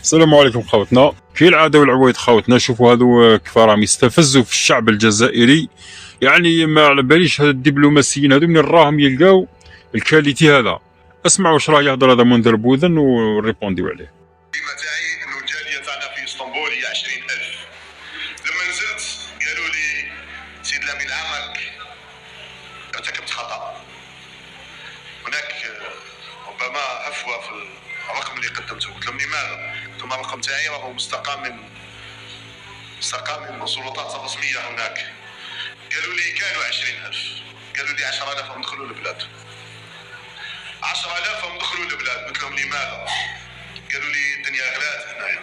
السلام عليكم خوتنا. كالعاده والعوايد خوتنا، شوفوا هذو كيف راهم يستفزوا في الشعب الجزائري. يعني ما على باليش هاد الدبلوماسيين هذو من راهم يلقاو الكاليتي هذا. اسمعوا واش راه يهضر هذا منذر بوذن وريبونديو عليه. الكلمه تاعي انه الجاليه تاعنا في اسطنبول هي 20,000. لما نزلت قالوا لي سيد الامين عامك ارتكبت خطا. هناك ربما هفوه في الرقم اللي قدمته. قلت لهم لماذا؟ قلت لهم الرقم تاعي راهو مستقى من السلطات الرسميه هناك. قالوا لي كانوا 20,000. قالوا لي 10,000 هم دخلوا البلاد. 10,000 هم دخلوا البلاد. قلت لهم لماذا؟ قالوا لي الدنيا غلات هنايا.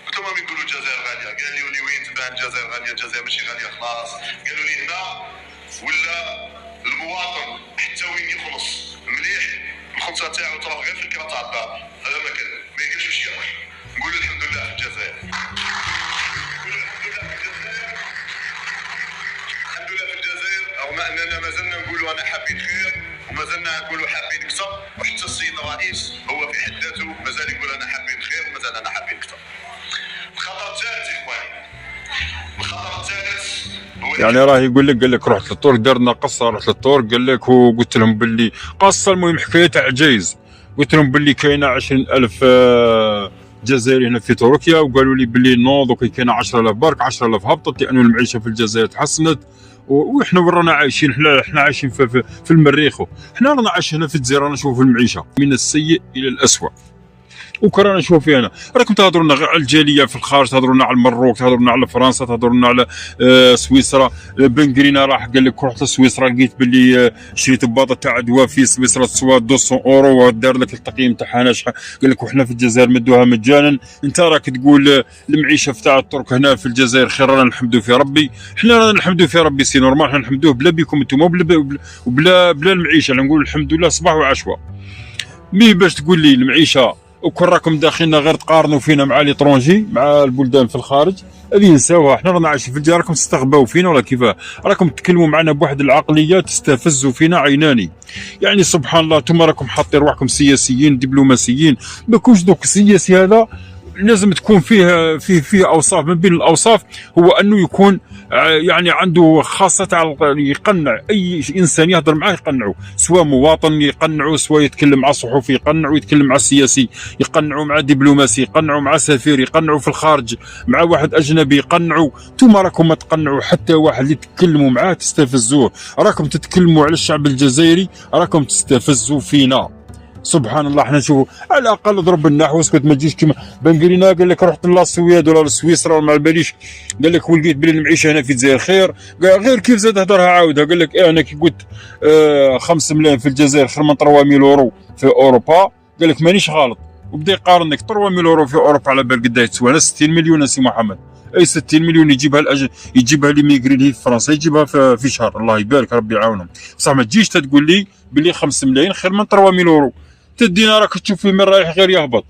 قلت لهم يقولوا الجزائر غاليه. قال لي وين تبان الجزائر غاليه؟ الجزائر ماشي غاليه خلاص. قالوا لي هنا ولا المواطن حتى وين يخلص مليح الخلصه تاعو تروح غير في الكرا تاع الدار. هذا ما كان ما يلقاش واش ياكل. نقول الحمد لله في الجزائر. الحمد لله في الجزائر رغم اننا مازلنا نقولوا انا حابين خير ومازلنا نقولوا حابين اكثر، وحتى السيد الرئيس هو في حد ذاته مازال يقول انا حابين خير ومازال انا حابين اكثر. الخطر الثالث اخواني، الخطر الثالث يعني راه يقول لك، قال لك رحت للطور دارنا قصه، رحت للطور قال لك وقلت لهم باللي قصه، المهم حكايه تاع عجايز. قلت لهم باللي كاينه 20,000 جزائري هنا في تركيا، وقالوا لي باللي نو دوك كاينه 10,000 برك. 10,000 هبطت لانه المعيشه في الجزائر تحسنت، وإحنا وين رانا عايشين؟ احنا عايشين في المريخ. احنا رانا عايشين هنا في الجزيره، نشوفوا المعيشه من السيء الى الاسوء. وكرانا نشوف فينا راكم تهضروا لنا على الجاليه في الخارج، تهضروا لنا على المروك، تهضروا لنا على فرنسا، تهضروا لنا على سويسرا. بن قرينا راح قال لك رحت لسويسرا لقيت باللي شريت بواطه تاع دواء في سويسرا تسوى 200 اورو ودار لك التقييم تاعها شحال. قال لك وحنا في الجزائر مدوها مجانا. انت راك تقول المعيشه تاع الترك هنا في الجزائر خير، رانا نحمدوا في ربي. حنا رانا نحمدوا في ربي سي نورمال، حنا نحمدوه بلا بكم انتم وبلا المعيشه. نقول الحمد لله صباح وعشوه. مي باش تقول لي المعيشه وكون راكم داخلنا غير تقارنوا فينا مع ليترونجي، مع البلدان في الخارج، هذه نساوها. احنا رانا عايشين في الجزائر، راكم تستغباو فينا ولا كيفاه؟ راكم تتكلموا معنا بواحد العقليه تستفزوا فينا عيناني. يعني سبحان الله، انتم راكم حاطين روحكم سياسيين دبلوماسيين. ما كوش دوك السياسي هذا لازم تكون فيه اوصاف. من بين الاوصاف هو انه يكون يعني عنده خاصه تاع يقنع اي انسان يهضر معاه، يقنعه، سواء مواطن يقنعه، سواء يتكلم مع صحفي يقنعه، يتكلم مع السياسي يقنعه، مع دبلوماسي يقنعه، مع سفير يقنعه في الخارج، مع واحد اجنبي يقنعه. انتم راكم ما تقنعوا حتى واحد اللي تتكلموا معاه تستفزوه. راكم تتكلموا على الشعب الجزائري، راكم تستفزوا فينا. سبحان الله. احنا نشوفوا على الاقل ضرب النحو واسكت، ما تجيش كيما بن قرينا قال لك رحت للسويد ولا لسويسرا ولا ما باليش، قال لك ولقيت بلي المعيشه هنا في الجزائر خير. غير كيف زاد هضرها عاودها، قال لك انا كي قلت 5 ملايين في الجزائر خير من 3,000 اورو في اوروبا. قال لك مانيش غلط، وبدا يقارن لك 3,000 اورو في اوروبا على بال قد تسوى. انا 60 مليون سي محمد، اي 60 مليون يجيبها لي ميغري في فرنسا، يجيبها في شهر. الله يبارك ربي يعاونهم. بصح ما تجيش تقول لي بلي 5 ملايين خير من 3,000 اورو. تدينا راك تشوف في من رايح غير يهبط.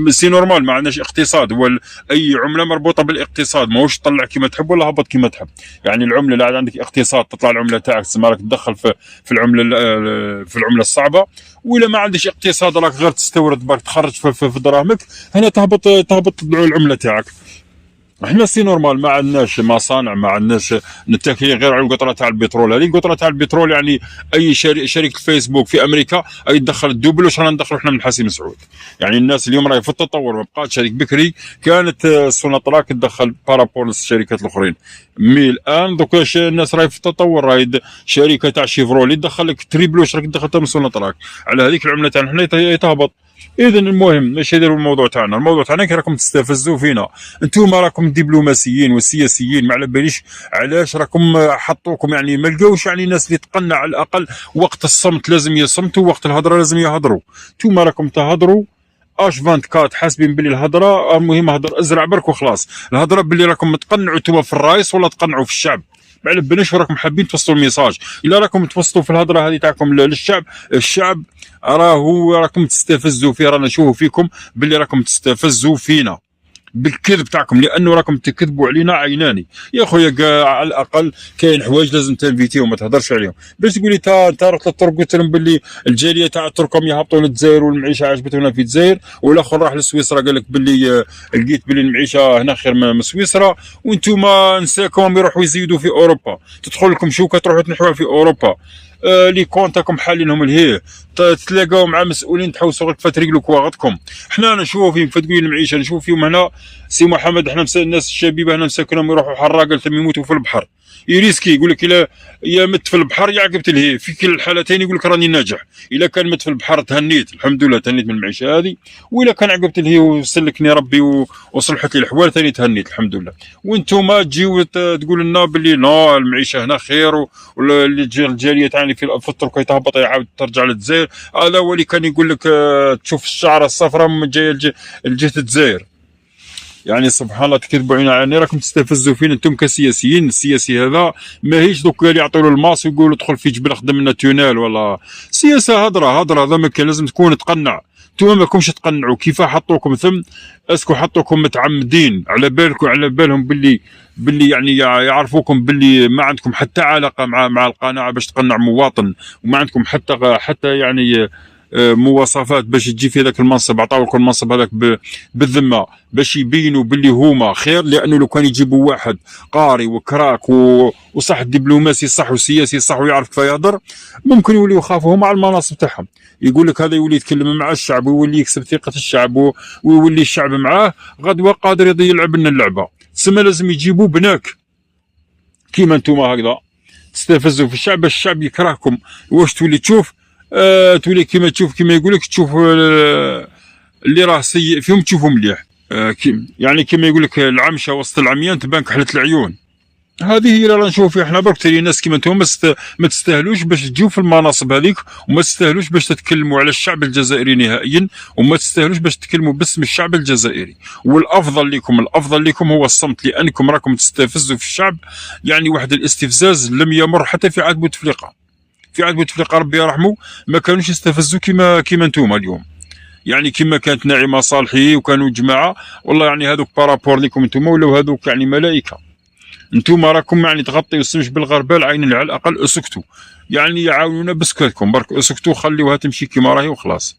سي نورمال، ما عندناش اقتصاد. هو اي عمله مربوطه بالاقتصاد، ماهوش طلع كيما تحب ولا هبط كيما تحب. يعني العمله لا عندك اقتصاد تطلع العمله تاعك، تسمى راك تدخل في العمله الصعبه. ولا ما عندكش اقتصاد راك غير تستورد برك تخرج في دراهمك، هنا تهبط العمله تاعك. احنا سي نورمال ما عندناش مصانع، ما عندناش نتكي غير على القطره تاع البترول. هذه القطره تاع البترول يعني اي شركه فيسبوك في امريكا اي تدخل الدوبل واش رانا ندخلوا احنا من حسين سعود. يعني الناس اليوم راهي في التطور، ما بقاتش شركه بكري كانت سوناطراك تدخل بارابور الشركات الاخرين. مي الان دوك الناس راهي في التطور، راهي شركه تاع شيفرولي تدخل لك تريبل واش راك دخلتها من سوناطراك. على هذيك العمله تاعنا حنا تهبط. اذا المهم ماشي هذا الموضوع تاعنا. الموضوع تاعنا كي راكم تستفزوا فينا. انتم راكم دبلوماسيين والسياسيين، ما على باليش علاش راكم حطوكم. يعني ما لقاوش يعني ناس اللي تقنع. على الاقل وقت الصمت لازم يصمتوا، وقت الهضره لازم يهضروا. انتم راكم تهضروا اش 24 حاسبين باللي الهضره المهم هضر ازرع برك وخلاص. الهضره باللي راكم تقنعوا انتم في الرئيس ولا تقنعوا في الشعب. ما على بالناش راكم حابين توصلوا الميساج. الا راكم توصلوا في الهضره هذه تاعكم للشعب، الشعب راكم تستفزوا فيه. رانا نشوفوا فيكم باللي راكم تستفزوا فينا. بالكذب تاعكم، لانه راكم تكذبوا علينا عيناني يا خويا. على الاقل كاين حوايج لازم تنفيتيهم ما تهضرش عليهم، باش تقول لي تا رحت للترك قلت لهم باللي الجاليه تاع التركم يهبطوا للجزائر والمعيشه عجبتهم في الجزائر، والاخر راح لسويسرا قال لك باللي لقيت باللي المعيشه هنا خير من سويسرا، وانتم نساكم يروحوا يزيدوا في اوروبا، تدخل لكم شوكه تروحوا تنحوها في اوروبا. لي كونتاكم حالينهم لهيه، تتلاقاو مع مسؤولين تحوسوا غير فتريقلوا كواغطكم. حنا نشوفوا فيهم فتقولي المعيشه نشوف فيهم هنا سي محمد، حنا الناس الشبيبه هنا مساكنهم يروحوا حراقه ثم يموتوا في البحر، يريسكي يقول لك الا يا مت في البحر يا عقبت لهيه، في كل الحالتين يقول لك راني ناجح. الا كان مت في البحر تهنيت الحمد لله، تهنيت من المعيشه هذه، والا كان عقبت لهيه وسلكني ربي وصلحت لي الحوال ثاني تهنيت الحمد لله. وانتم تجيو تقول لنا باللي لا المعيشه هنا خير، والجاليه تاعنا في التركيا تهبط يعاود ترجع للجزائر. هذا هو اللي كان يقول لك تشوف الشعره الصفراء من جايه لجهه الجزائر. يعني سبحان الله تكذبوا علينا، يعني راكم تستفزوا فينا انتم كسياسيين. السياسي هذا ماهيش دوك اللي يعطوا له الماس ويقولوا ادخل في جبل خدم لنا تونيل، ولا سياسه هضره هذا ما كان. لازم تكون تقنع، انتم ماكمش تقنعوا. كيف حطوكم ثم؟ اسكو حطوكم متعمدين على بالهم باللي يعني يعرفوكم باللي ما عندكم حتى علاقه مع القناعه باش تقنع مواطن، وما عندكم حتى يعني مواصفات باش تجي في ذاك المنصب. عطاو لكم المنصب هذاك بالذمه باش يبينوا باللي هما خير، لانه لو كان يجيبوا واحد قاري وكراك وصح دبلوماسي صح وسياسي صح ويعرف كيف يهضر، ممكن يوليو يخافوا هما على المناصب تاعهم. يقول لك هذا يولي يتكلم مع الشعب ويولي يكسب ثقه الشعب ويولي الشعب معاه، غدوه قادر يلعب لنا اللعبه. تسمى لازم يجيبوا بناك كيما انتم هكذا تستفزوا في الشعب باش الشعب يكرهكم. واش تولي تشوف تولي كيما تشوف كيما يقول لك تشوف اللي راه سيء فيهم تشوفوا مليح. يعني كيما يقول لك العمشه وسط العميان تبان كحله العيون. هذه هي اللي رانا نشوفوا فيها احنا برك. تري ناس كيما انتم ما تستاهلوش باش تجيو في المناصب هذيك، وما تستاهلوش باش تتكلموا على الشعب الجزائري نهائيا، وما تستاهلوش باش تتكلموا باسم الشعب الجزائري. والافضل لكم هو الصمت، لانكم راكم تستفزوا في الشعب. يعني واحد الاستفزاز لم يمر حتى في عهد بوتفليقه. في عهد بوتفليقه ربي يرحمه ما كانوش يستفزوا كيما انتم اليوم. يعني كما كانت ناعمه صالحي وكانوا جماعه، والله يعني هذوك بارابور لكم انتم ولاو هذوك يعني ملائكه. انتم راكم يعني تغطيوا السمش بالغربال عين، على الاقل اسكتوا، يعني يعاونونا بسكتكم برك، اسكتوا خليوها تمشي كما راهي وخلاص.